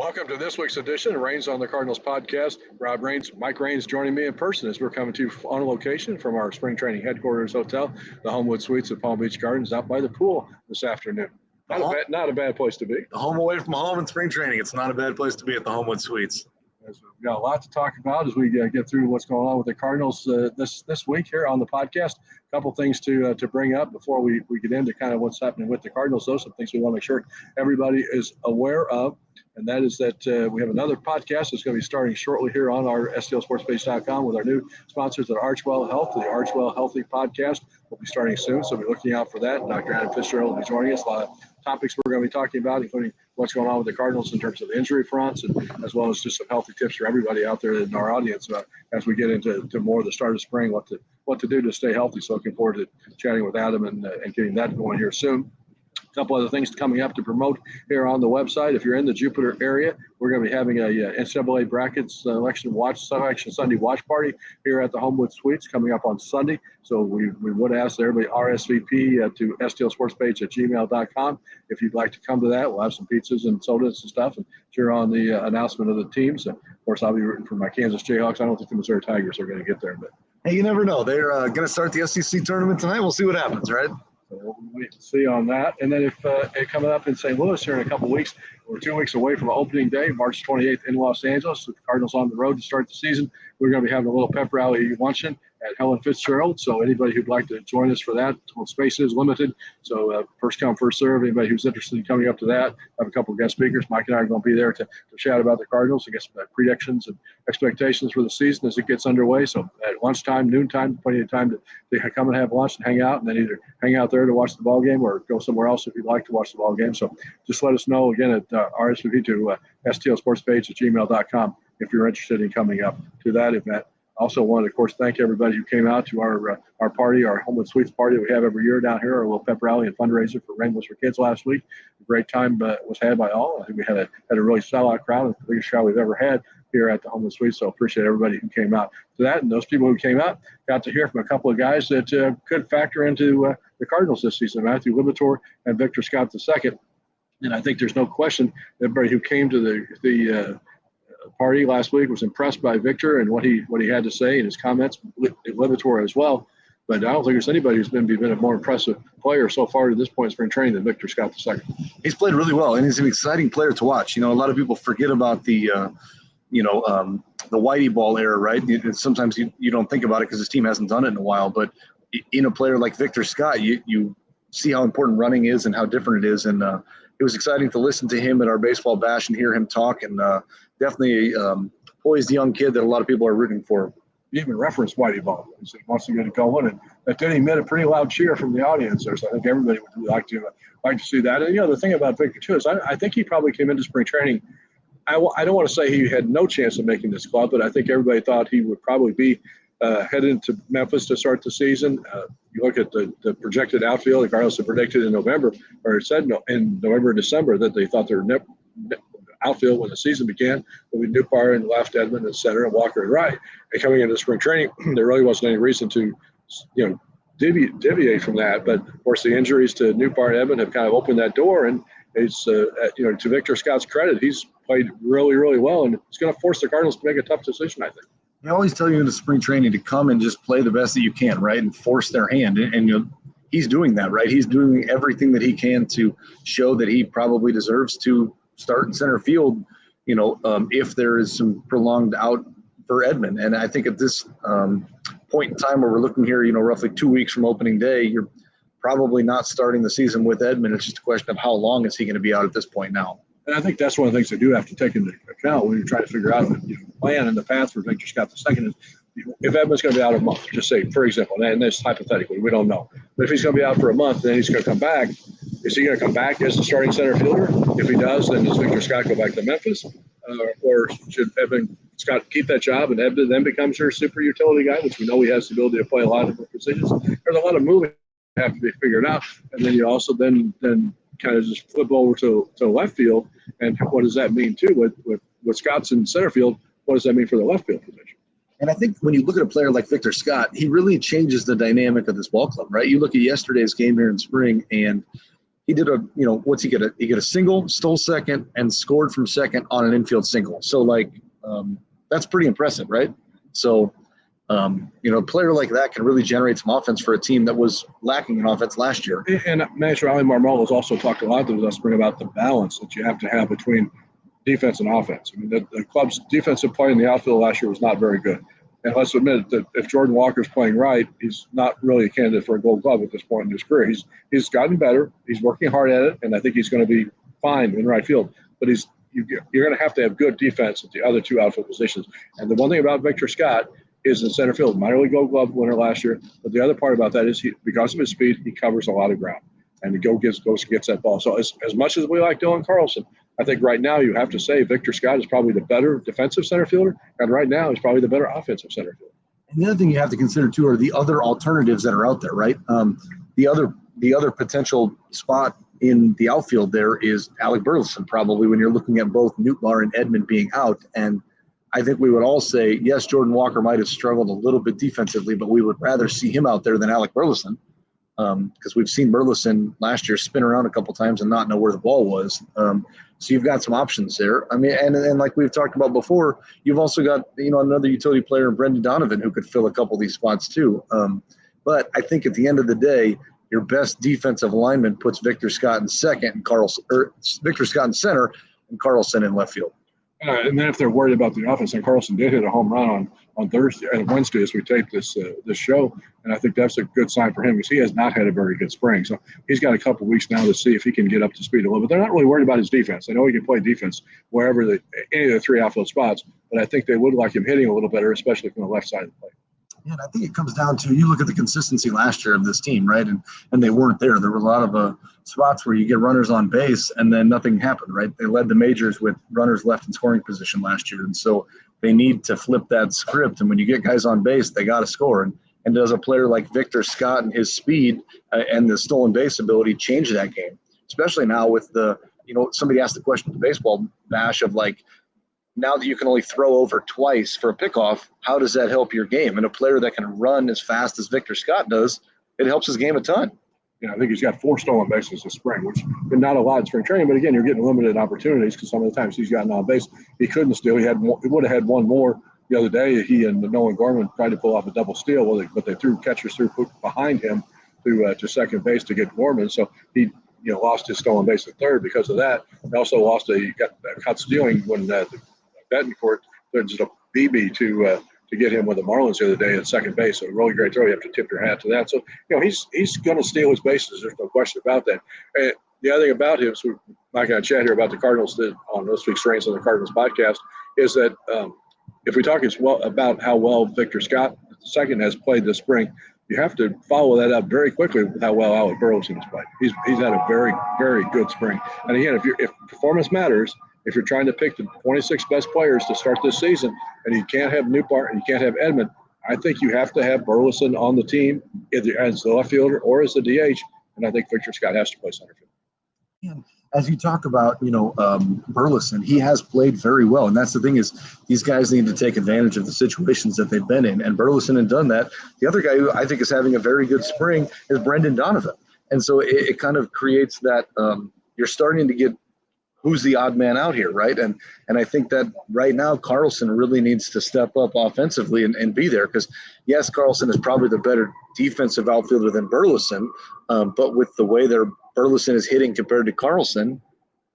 Welcome to this week's edition of Rains on the Cardinals podcast. Rob Rains, Mike Rains joining me in person as we're coming to you on location from our spring training headquarters hotel, the Homewood Suites at Palm Beach Gardens, out by the pool this afternoon. Not a bad place to be. The home away from home in spring training. It's not a bad place to be at the Homewood Suites. We've got a lot to talk about as we get through what's going on with the Cardinals this week here on the podcast. A couple things to bring up before we get into kind of what's happening with the Cardinals. Those are things we want to make sure everybody is aware of, and that is that we have another podcast that's going to be starting shortly here on our stlsportspace.com with our new sponsors at Archwell Health. The Archwell Healthy podcast will be starting soon, so be looking out for that. Dr. Adam Fitzgerald will be joining us. A lot of topics we're going to be talking about, including what's going on with the Cardinals in terms of the injury fronts, and as well as just some healthy tips for everybody out there in our audience as we get into more of the start of spring, what to do to stay healthy. So looking forward to chatting with Adam and getting that going here soon. A couple other things coming up to promote here on the website. If you're in the Jupiter area, we're going to be having a NCAA brackets selection Sunday watch party here at the Homewood Suites coming up on Sunday. So we would ask everybody RSVP to stlsportspage@gmail.com if you'd like to come to that. We'll have some pizzas and sodas and stuff, and cheer on the announcement of the teams. Of course, I'll be rooting for my Kansas Jayhawks. I don't think the Missouri Tigers are going to get there, but hey, you never know. They're going to start the SEC tournament tonight. We'll see what happens, right? So we'll wait and see on that. And then if coming up in St. Louis here in a couple of weeks, we're 2 weeks away from opening day, March 28th in Los Angeles, with the Cardinals on the road to start the season. We're going to be having a little pep rally luncheon at Helen Fitzgerald. So anybody who'd like to join us for that, well, space is limited. So first come, first serve. Anybody who's interested in coming up to that, I have a couple of guest speakers. Mike and I are going to be there to chat about the Cardinals, I guess, predictions and expectations for the season as it gets underway. So at lunchtime, noontime, plenty of time to come and have lunch and hang out, and then either hang out there to watch the ball game or go somewhere else if you'd like to watch the ball game. So just let us know again at RSVP to stlsportspage@gmail.com if you're interested in coming up to that event. Also want to, of course, thank everybody who came out to our party, our Homewood Suites party we have every year down here, our little pep rally and fundraiser for Rainbows for Kids last week. A great time was had by all. I think we had a really sellout crowd, the biggest crowd we've ever had here at the Homewood Suites. So appreciate everybody who came out to that. And those people who came out got to hear from a couple of guys that could factor into the Cardinals this season, Matthew Libator and Victor Scott II. And I think there's no question everybody who came to the party last week was impressed by Victor and what he had to say and his comments, Libator as well. But I don't think there's anybody who's been a more impressive player so far to this point in spring training than Victor Scott II. He's played really well, and he's an exciting player to watch. You know, a lot of people forget about the Whitey ball era, right? Sometimes you don't think about it because his team hasn't done it in a while. But in a player like Victor Scott, you see how important running is and how different it is. And it was exciting to listen to him at our baseball bash and hear him talk, and definitely poised young kid that a lot of people are rooting for. He even referenced Whitey ball. He said he wants to get it going, and that did emit a pretty loud cheer from the audience there. So I think everybody would like to see that. And the thing about Victor too is I think he probably came into spring training. I don't want to say he had no chance of making this club, but I think everybody thought he would probably be headed to Memphis to start the season. You look at the projected outfield. The Cardinals had predicted in November, or said in November and December, that they thought their outfield when the season began would be Newbar and left, Edmund and center, and Walker and right. And coming into spring training, there really wasn't any reason to, deviate from that. But of course, the injuries to Newbar and Edmund have kind of opened that door. And it's to Victor Scott's credit, he's played really, really well, and it's going to force the Cardinals to make a tough decision, I think. They always tell you in the spring training to come and just play the best that you can, right, and force their hand. And he's doing that, right? He's doing everything that he can to show that he probably deserves to start in center field, if there is some prolonged out for Edmund. And I think at this point in time where we're looking here, roughly 2 weeks from opening day, you're probably not starting the season with Edmund. It's just a question of how long is he going to be out at this point now. And I think that's one of the things they do have to take into account when you're trying to figure out the plan and the path for Victor Scott II is if Edmund's going to be out a month, just say, for example, and this hypothetically, we don't know. But if he's going to be out for a month, then he's going to come back. Is he going to come back as the starting center fielder? If he does, then does Victor Scott go back to Memphis? Or should Edmund Scott keep that job and Edmund then becomes your super utility guy, which we know he has the ability to play a lot of different positions? There's a lot of moving that have to be figured out. And then you also then kind of just flip over to left field. And what does that mean, too, with Scott's in center field? What does that mean for the left field position? And I think when you look at a player like Victor Scott, he really changes the dynamic of this ball club, right? You look at yesterday's game here in spring, and he did what's he get? He get a single, stole second, and scored from second on an infield single. So that's pretty impressive, right? So, a player like that can really generate some offense for a team that was lacking in offense last year. And Manager Ali Marmol has also talked a lot this spring about the balance that you have to have between defense and offense. I mean, the club's defensive play in the outfield last year was not very good. And let's admit that if Jordan Walker's playing right, he's not really a candidate for a Gold Glove at this point in his career. He's gotten better. He's working hard at it, and I think he's going to be fine in right field. But you're going to have good defense at the other two outfield positions. And the one thing about Victor Scott is in center field, minor league Gold Glove winner last year. But the other part about that is because of his speed, he covers a lot of ground, and he gets that ball. So as much as we like Dylan Carlson, I think right now you have to say Victor Scott is probably the better defensive center fielder, and right now he's probably the better offensive center fielder. And the other thing you have to consider too are the other alternatives that are out there, right? The other potential spot in the outfield there is Alec Burleson, probably, when you're looking at both Nootbaar and Edman being out. And I think we would all say, yes, Jordan Walker might have struggled a little bit defensively, but we would rather see him out there than Alec Burleson, because we've seen Burleson last year spin around a couple times and not know where the ball was. So you've got some options there. I mean, and like we've talked about before, you've also got another utility player, Brendan Donovan, who could fill a couple of these spots too. But I think at the end of the day, your best defensive lineman puts Victor Scott in second and Victor Scott in center and Carlson in left field. And then if they're worried about the offense, and Carlson did hit a home run on Thursday and Wednesday as we taped this show, and I think that's a good sign for him because he has not had a very good spring. So he's got a couple weeks now to see if he can get up to speed a little bit. They're not really worried about his defense. They know he can play defense wherever any of the three outfield spots, but I think they would like him hitting a little better, especially from the left side of the plate. Yeah, and I think it comes down to, you look at the consistency last year of this team, right? And they weren't there. There were a lot of spots where you get runners on base and then nothing happened, right? They led the majors with runners left in scoring position last year. And so they need to flip that script. And when you get guys on base, they got to score. And does a player like Victor Scott and his speed and the stolen base ability change that game? Especially now with somebody asked the question at the baseball bash of now that you can only throw over twice for a pickoff, how does that help your game? And a player that can run as fast as Victor Scott does, it helps his game a ton. Yeah, I think he's got 4 stolen bases this spring, which is not a lot in spring training. But again, you're getting limited opportunities because some of the times he's gotten on base, he couldn't steal. He would have had one more the other day. He and Nolan Gorman tried to pull off a double steal, but they threw catchers through behind him to second base to get Gorman. So he lost his stolen base at third because of that. He also got caught stealing when Betancourt just a BB to get him with the Marlins the other day at second base. So a really great throw. You have to tip your hat to that. So he's going to steal his bases. There's no question about that. And the other thing about him, so we're not going to chat here about the Cardinals on this week's Reigns on the Cardinals podcast, is that if we talk about how well Victor Scott II has played this spring, you have to follow that up very quickly with how well Alec Burleson has played. He's had a very, very good spring. And again, if performance matters, if you're trying to pick the 26 best players to start this season, and you can't have Nootbaar and you can't have Edman, I think you have to have Burleson on the team either as the left fielder or as the DH, and I think Victor Scott has to play center field. And as you talk about, Burleson, he has played very well, and that's the thing is these guys need to take advantage of the situations that they've been in, and Burleson had done that. The other guy who I think is having a very good spring is Brendan Donovan, and so it kind of creates that you're starting to get who's the odd man out here, right? And I think that right now Carlson really needs to step up offensively and be there because, yes, Carlson is probably the better defensive outfielder than Burleson, but with the way Burleson is hitting compared to Carlson,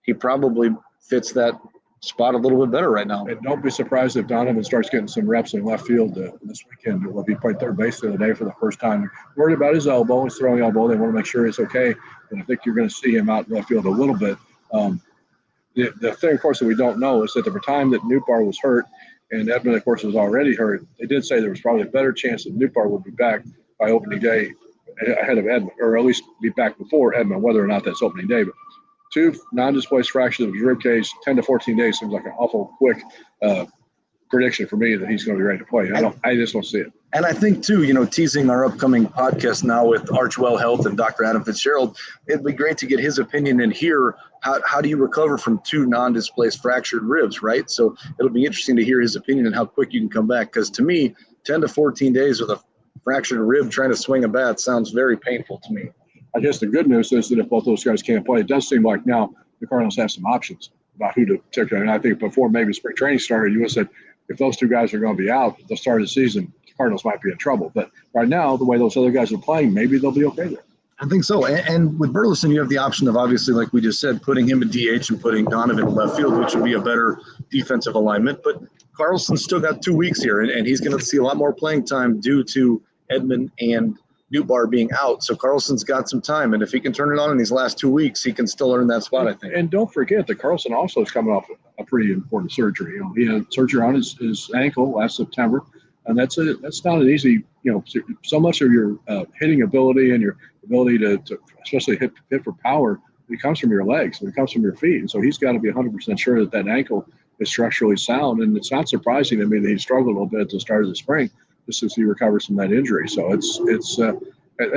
he probably fits that spot a little bit better right now. And don't be surprised if Donovan starts getting some reps in left field this weekend. Will he played third base the other day for the first time? Worried about his elbow, his throwing elbow. They want to make sure it's okay. And I think you're going to see him out in left field a little bit. The thing, of course, that we don't know is that at the time that Nootbaar was hurt and Edman, of course, was already hurt, they did say there was probably a better chance that Nootbaar would be back by opening day ahead of Edman, or at least be back before Edman, whether or not that's opening day. But 2 non-displaced fractures of his rib cage, 10 to 14 days seems like an awful quick prediction for me that he's going to be ready to play. I just don't see it. And I think, too, teasing our upcoming podcast now with Archwell Health and Dr. Adam Fitzgerald, it'd be great to get his opinion and hear how do you recover from 2 non-displaced fractured ribs, right? So it'll be interesting to hear his opinion and how quick you can come back. Because to me, 10 to 14 days with a fractured rib trying to swing a bat sounds very painful to me. I guess the good news is that if both those guys can't play, it does seem like now the Cardinals have some options about who to take. And I think before maybe spring training started, you would have said if those two guys are going to be out at the start of the season, the Cardinals might be in trouble. But right now, the way those other guys are playing, maybe they'll be okay there. I think so. And with Burleson, you have the option of, obviously, like we just said, putting him in DH and putting Donovan in left field, which would be a better defensive alignment. But Carlson's still got 2 weeks here, and he's going to see a lot more playing time due to Edman and Newbar being out. So Carlson's got some time, and if he can turn it on in these last 2 weeks, he can still earn that spot, I think. And don't forget that Carlson also is coming off a pretty important surgery. You know, he had surgery on his ankle last September, and that's not an easy. You know, so much of your hitting ability and your ability to especially hit for power, it comes from your legs, it comes from your feet, and so he's got to be 100% sure that ankle is structurally sound. And it's not surprising to me that he struggled a little bit at the start of the spring, just as he recovers from that injury. So it's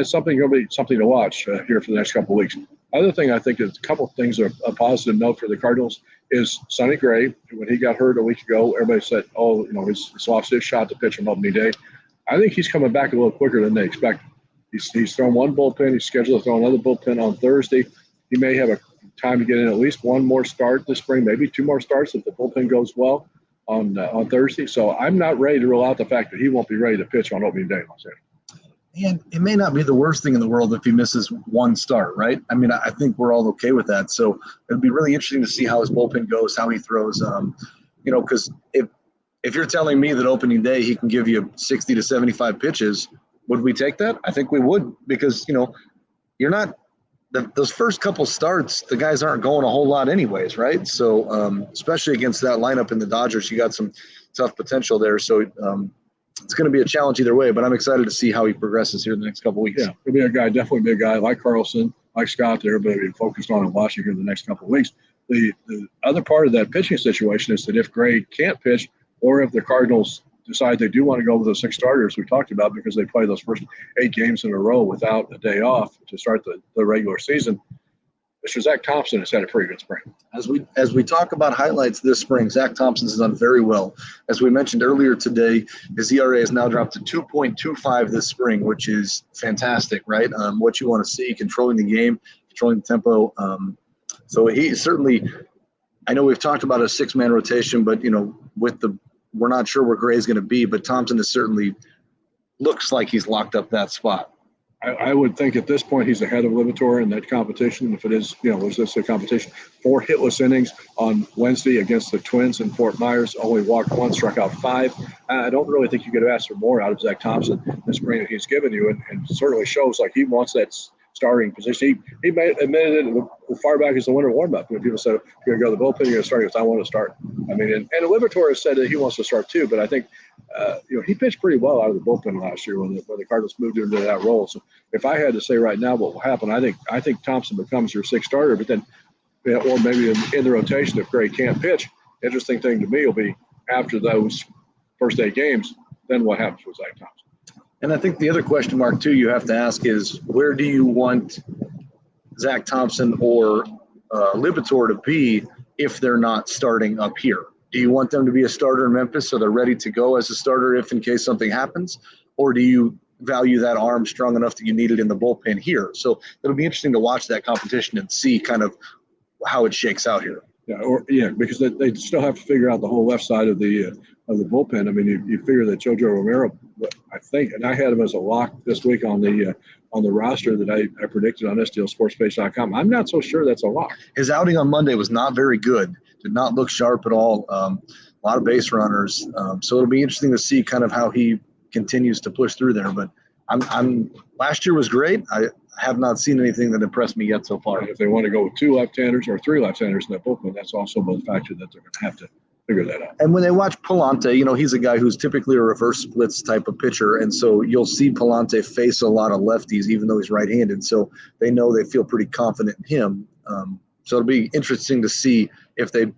something going to be something to watch here for the next couple of weeks. Other thing I think is a couple of things are a positive note for the Cardinals is Sonny Gray. When he got hurt a week ago, everybody said, "Oh, you know, he's lost his shot to pitch on opening day." I think he's coming back a little quicker than they expected. He's thrown one bullpen. He's scheduled to throw another bullpen on Thursday. He may have a time to get in at least one more start this spring, maybe 2 more starts if the bullpen goes well on Thursday. So I'm not ready to rule out the fact that he won't be ready to pitch on opening day in Los Angeles. And it may not be the worst thing in the world if he misses one start, right? I mean, I think we're all okay with that. So it'll be really interesting to see how his bullpen goes, how he throws. You know, because if you're telling me that opening day he can give you 60 to 75 pitches, would we take that? I think we would, because, you know, you're not those first couple starts, the guys aren't going a whole lot anyways, right? So especially against that lineup in the Dodgers, you got some tough potential there. So it's going to be a challenge either way, but I'm excited to see how he progresses here in the next couple of weeks. Yeah, he'll be a guy, definitely be a guy like Carlson, like Scott there, but be focused on and watching here in the next couple of weeks. The other part of that pitching situation is that if Gray can't pitch, or if the Cardinals decide they do want to go with the 6 starters we talked about because they play those first 8 games in a row without a day off to start the regular season, Mr. Zach Thompson has had a pretty good spring. As we talk about highlights this spring, Zach Thompson has done very well. As we mentioned earlier today, his ERA has now dropped to 2.25 this spring, which is fantastic, right? What you want to see, controlling the game, controlling the tempo. So he certainly, I know we've talked about a 6-man rotation, but, you know, we're not sure where Gray's going to be, but Thompson is certainly looks like he's locked up that spot. I would think at this point he's ahead of Liberatore in that competition. If it is, you know, was this a competition? 4 hitless innings on Wednesday against the Twins in Fort Myers. Only walked 1, struck out 5. I don't really think you could have asked for more out of Zach Thompson this spring that he's given you, and certainly shows like he wants that starting position. He admitted it as far back as the winter warm-up when people said, "You're going to go to the bullpen, you're going to start." He goes, "I want to start." I mean, and Liberatore has said that he wants to start too, but I think you know, he pitched pretty well out of the bullpen last year when the Cardinals moved into that role. So if I had to say right now what will happen, I think Thompson becomes your 6th starter, but then, or maybe in the rotation if Gray can't pitch. Interesting thing to me will be after those first 8 games, then what happens with Zach Thompson? And I think the other question mark, too, you have to ask is where do you want Zach Thompson or Liberatore to be if they're not starting up here? Do you want them to be a starter in Memphis so they're ready to go as a starter if in case something happens? Or do you value that arm strong enough that you need it in the bullpen here? So it'll be interesting to watch that competition and see kind of how it shakes out here. Yeah, because they still have to figure out the whole left side of the bullpen. I mean, you figure that JoJo Romero, I think, and I had him as a lock this week on the roster that I predicted on STLSportsPage.com. I'm not so sure that's a lock. His outing on Monday was not very good. Did not look sharp at all. A lot of base runners. So it'll be interesting to see kind of how he continues to push through there. But last year was great. I have not seen anything that impressed me yet so far. And if they want to go with 2 left-handers or 3 left-handers in that bullpen, that's also a factor that they're going to have to figure that out. And when they watch Palante, you know, he's a guy who's typically a reverse splits type of pitcher. And so you'll see Palante face a lot of lefties, even though he's right-handed. So they know they feel pretty confident in him. So it'll be interesting to see if they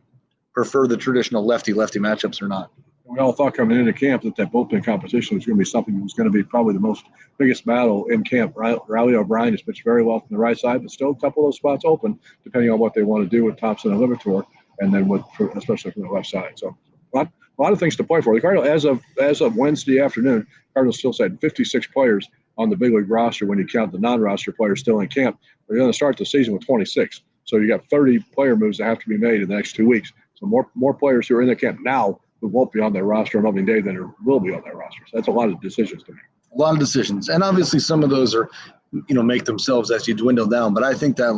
prefer the traditional lefty-lefty matchups or not. We all thought coming into camp that bullpen competition was going to be something that was going to be probably the biggest battle in camp. Riley O'Brien has pitched very well from the right side, but still a couple of those spots open, depending on what they want to do with Thompson and Liberatore, and then especially from the left side. So a lot of things to play for. The Cardinals, as of Wednesday afternoon, Cardinals still said 56 players on the big league roster when you count the non-roster players still in camp. They're going to start the season with 26. So you got 30 player moves that have to be made in the next 2 weeks. So more players who are in the camp now who won't be on their roster on opening day than there will be on their roster. So that's a lot of decisions to make. A lot of decisions. And obviously some of those are, make themselves as you dwindle down. But I think that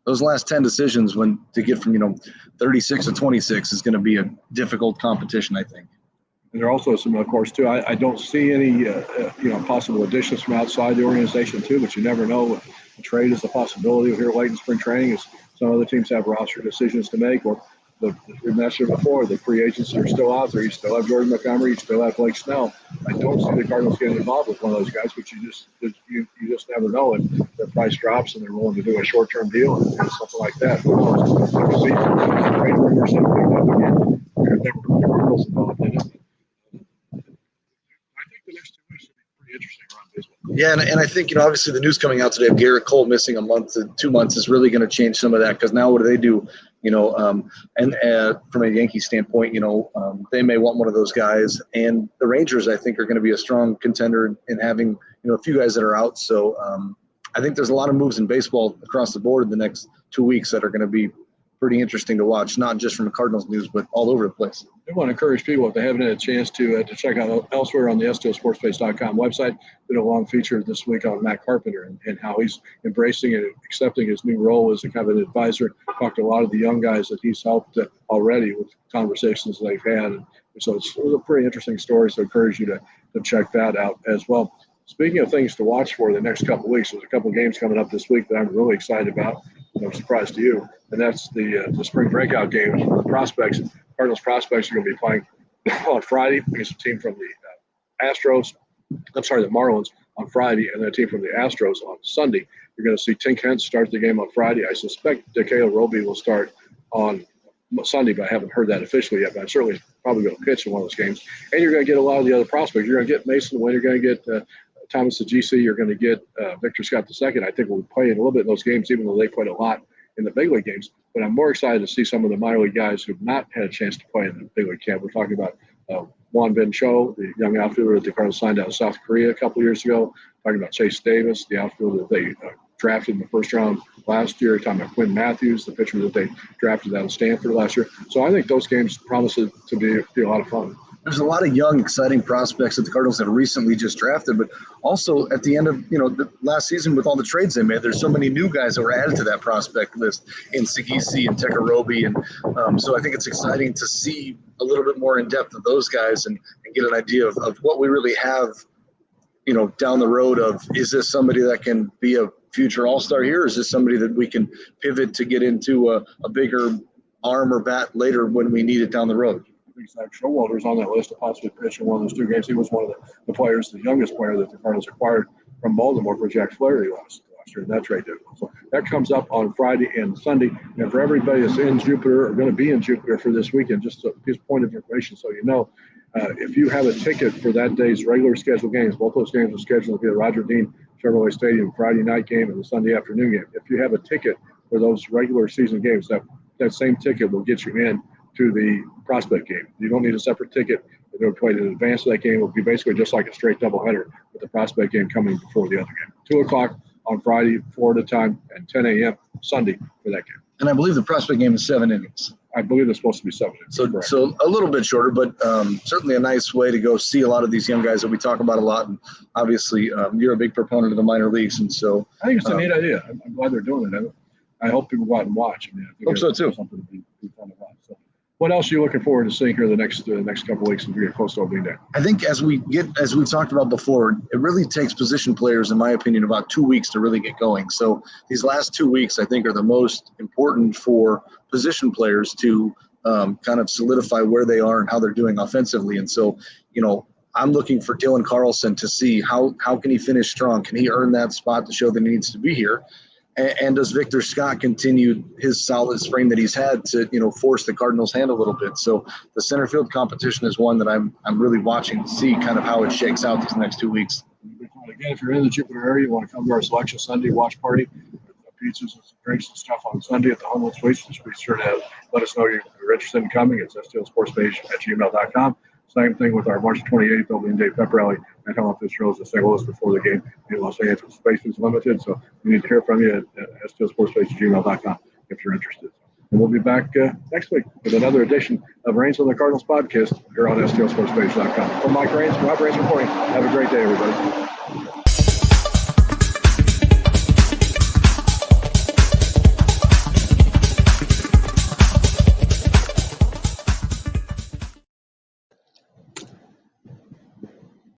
those last 10 decisions to get from, 36 to 26 is going to be a difficult competition, I think. And there are also some, of course, too. I don't see any, possible additions from outside the organization too. But you never know. A trade is a possibility here late in spring training. As some other teams have roster decisions to make, or we mentioned before, the free agents are still out there. You still have Jordan Montgomery. You still have Blake Snell. I don't see the Cardinals getting involved with one of those guys, but you just never know. And their price drops, and they're willing to do a short-term deal and something like that. Who knows? See, trade rumors have picked up again. There were the Cardinals involved in it. I think the next 2 weeks will be pretty interesting around baseball. Yeah, and I think, obviously the news coming out today of Garrett Cole missing a month to 2 months is really going to change some of that, because now what do they do? From a Yankee standpoint, they may want one of those guys. And the Rangers, I think, are going to be a strong contender in having, a few guys that are out. So I think there's a lot of moves in baseball across the board in the next 2 weeks that are going to be pretty interesting to watch, not just from the Cardinals news, but all over the place. I want to encourage people, if they haven't had a chance to check out elsewhere on the STLSportsPage.com website. Did a long feature this week on Matt Carpenter and how he's embracing and accepting his new role as a kind of an advisor. Talked to a lot of the young guys that he's helped already with conversations they've had. And so it was a pretty interesting story. So I encourage you to check that out as well. Speaking of things to watch for the next couple of weeks, there's a couple of games coming up this week that I'm really excited about. No surprise to you. And that's the spring breakout game. The prospects, Cardinals prospects, are going to be playing on Friday against a team from the Marlins on Friday, and then a team from the Astros on Sunday. You're going to see Tink Hence start the game on Friday. I suspect DeCale Roby will start on Sunday, but I haven't heard that officially yet. But I'm certainly probably going to pitch in one of those games. And you're going to get a lot of the other prospects. You're going to get Mason Wynn. You're going to get Thomas the GC. You're going to get Victor Scott II. I think we'll play in a little bit in those games, even though they played a lot in the big league games. But I'm more excited to see some of the minor league guys who've not had a chance to play in the big league camp. We're talking about Juan Ben Cho, the young outfielder that the Cardinals signed out of South Korea a couple of years ago. Talking about Chase Davis, the outfielder that they drafted in the first round last year. Talking about Quinn Matthews, the pitcher that they drafted out of Stanford last year. So I think those games promise to be a lot of fun. There's a lot of young, exciting prospects that the Cardinals have recently just drafted, but also at the end of the last season with all the trades they made, there's so many new guys that were added to that prospect list in Sagisi and Tekarobi, and so I think it's exciting to see a little bit more in depth of those guys and get an idea of what we really have, down the road. Of, is this somebody that can be a future all-star here? Or is this somebody that we can pivot to get into a bigger arm or bat later when we need it down the road? Zach Showalter's on that list to possibly pitch in one of those 2 games. He was one of the players, the youngest player that the Cardinals acquired from Baltimore for Jack Flaherty last year in that trade deadline. So that comes up on Friday and Sunday. And for everybody that's in Jupiter or going to be in Jupiter for this weekend, just a point of information so you know, if you have a ticket for that day's regular scheduled games, both those games are scheduled to be at Roger Dean Chevrolet Stadium Friday night game and the Sunday afternoon game. If you have a ticket for those regular season games, that same ticket will get you in to the prospect game. You don't need a separate ticket. They'll play in advance of that game. It will be basically just like a straight doubleheader with the prospect game coming before the other game. 2 o'clock on Friday, Florida time, and 10 a.m. Sunday for that game. And I believe the prospect game is 7 innings. I believe it's supposed to be 7 innings. So a little bit shorter, but certainly a nice way to go see a lot of these young guys that we talk about a lot. And obviously, you're a big proponent of the minor leagues, and so I think it's a neat idea. I'm glad they're doing it. I hope people go out and watch. I hope so too. Something to be fun to watch. So, what else are you looking forward to seeing here the next couple of weeks as we get close to opening day? I think as we've talked about before, it really takes position players, in my opinion, about 2 weeks to really get going. So these last 2 weeks, I think, are the most important for position players to kind of solidify where they are and how they're doing offensively. And so, I'm looking for Dylan Carlson to see how can he finish strong? Can he earn that spot to show that he needs to be here? And does Victor Scott continue his solid spring that he's had to, force the Cardinals' hand a little bit? So the center field competition is one that I'm really watching to see kind of how it shakes out these next 2 weeks. Again, if you're in the Jupiter area, you want to come to our Selection Sunday watch party. Pizzas and some drinks and stuff on Sunday at the Homewood Suites. Just be sure to let us know you're interested in coming. It's STLSportsPage@gmail.com. Same thing with our March 28th opening day pep rally at Helen Fitzgerald's in St. Louis before the game in Los Angeles. Space is limited, so we need to hear from you at stlsportspace@gmail.com if you're interested. And we'll be back next week with another edition of Reigns on the Cardinals podcast here on stlsportspace.com. From Mike Reigns, Rob Reigns reporting. Have a great day, everybody.